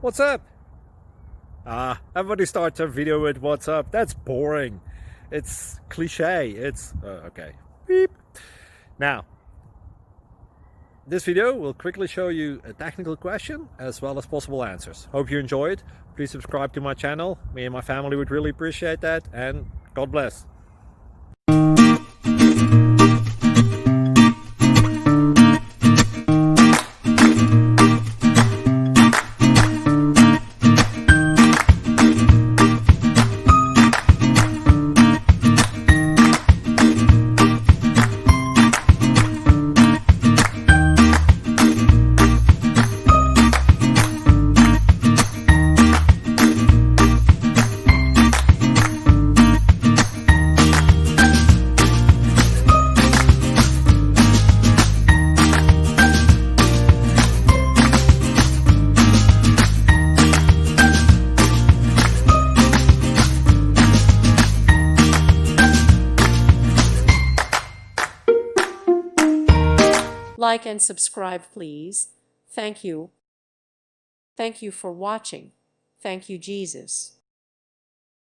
What's up? Everybody starts a video with what's up. That's boring. It's cliche. It's okay. Beep. Now, this video will quickly show you a technical question as well as possible answers. Hope you enjoy it. Please subscribe to my channel. Me and my family would really appreciate that, and God bless. Like and subscribe, please. Thank you. Thank you for watching. Thank you, Jesus.